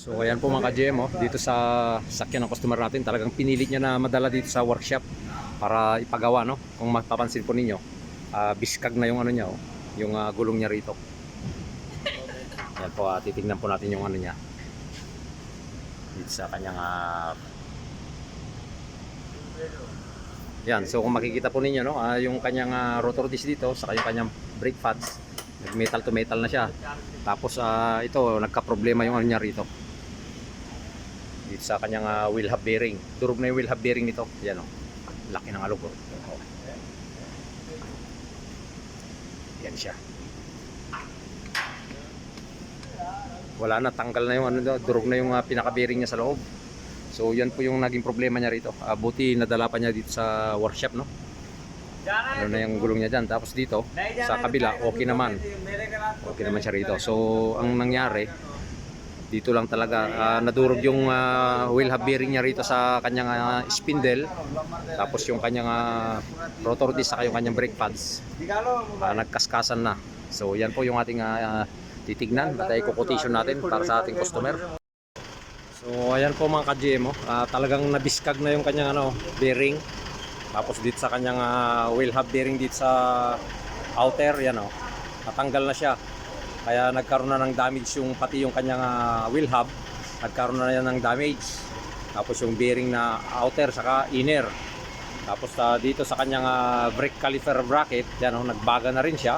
So ayan po mga ka-GM, dito sa sakyan ng customer natin, talagang pinilit niya na madala dito sa workshop para ipagawa, no? Kung mapapansin po ninyo, biskag na yung ano niya, yung gulong niya rito. Ayan po, titignan po natin yung ano niya dito sa kanyang yan. So kung makikita po ninyo, no, yung kanyang rotor disc dito sa kanyang brake pads, metal to metal na siya. Tapos ito, nagka-problema yung ano niya rito dito sa kanyang wheel hub bearing. Durog na yung wheel hub bearing nito. Yan o, laki ng alog. Yan siya. Wala na, tanggal na yung ano, durog na yung pinaka bearing niya sa loob. So yan po yung naging problema niya rito. Buti nadala pa niya dito sa workshop, no. Ano na yung gulong niya dyan. Tapos dito sa kabila, okay naman. Okay naman siya rito. So ang nangyari dito lang talaga, nadurog yung wheel hub bearing niya rito sa kanyang spindle. Tapos yung kanyang rotor disc saka yung kanyang brake pads, nagkaskasan na. So yan po yung ating titignan at i-quotation natin para sa ating customer. So ayan po mga ka-GM, talagang nabiskag na yung kanyang bearing. Tapos dito sa kanyang wheel hub bearing dito sa outer, yan natanggal na siya. Kaya nagkaroon na ng damage yung pati yung kanyang wheel hub, nagkaroon na yan ng damage. Tapos yung bearing na outer saka inner. Tapos dito sa kanyang brake caliper bracket, yan nagbaga na rin siya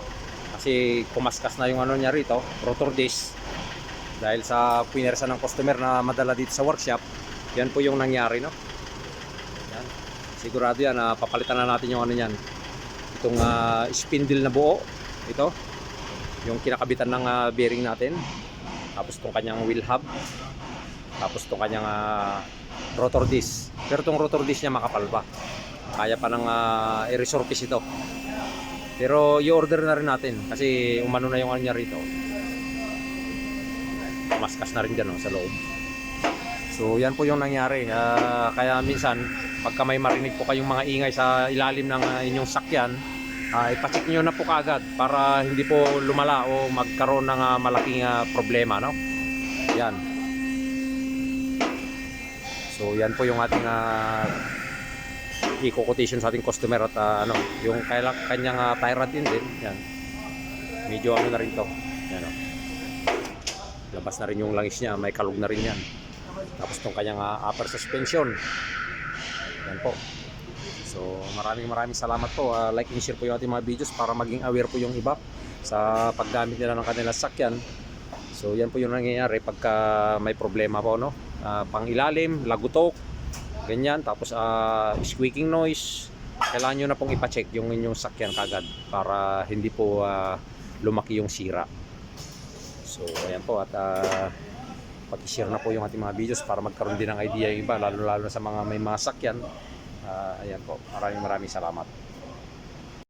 kasi kumaskas na yung ano niya rito, rotor disc. Dahil sa pinersa ng customer na madala dito sa workshop, yan po yung nangyari, no. Yan. Sigurado yan, papalitan na natin yung ano niyan. Itong spindle na buo, ito yung kinakabitan ng bearing natin. Tapos itong kanyang wheel hub. Tapos itong kanyang rotor disc. Pero itong rotor disc niya makapal pa. Kaya pa ng i-resurface ito. Pero i-order na rin natin kasi umano na yung ano niya rito. Maskas na rin dyan sa loob. So yan po yung nangyari. Kaya minsan pagka may marinig po kayong mga ingay sa ilalim ng inyong sakyan, ipacheck nyo na po kaagad para hindi po lumala o magkaroon ng malaking problema, no? Yan. So yan po yung ating i-quotation sa ating customer at yung kanyang tie rod din. Yan. Medyo ano na rin to. Yan, labas na rin yung langis niya, may kalug na rin yan. Tapos itong kanyang upper suspension. Yan po. So maraming salamat po. Like and share po yung ating mga videos para maging aware po yung iba sa paggamit nila ng kanilang sakyan. So yan po yung nangyayari pagka may problema po, no? Pang ilalim, lagutok, ganyan. Tapos squeaking noise. Kailangan nyo na pong ipacheck yung inyong sakyan kagad para hindi po lumaki yung sira. So ayan po, at pag-share na po yung ating mga videos para magkaroon din ng idea yung iba, lalo sa mga may mga sakyan. Ayan po, maraming salamat.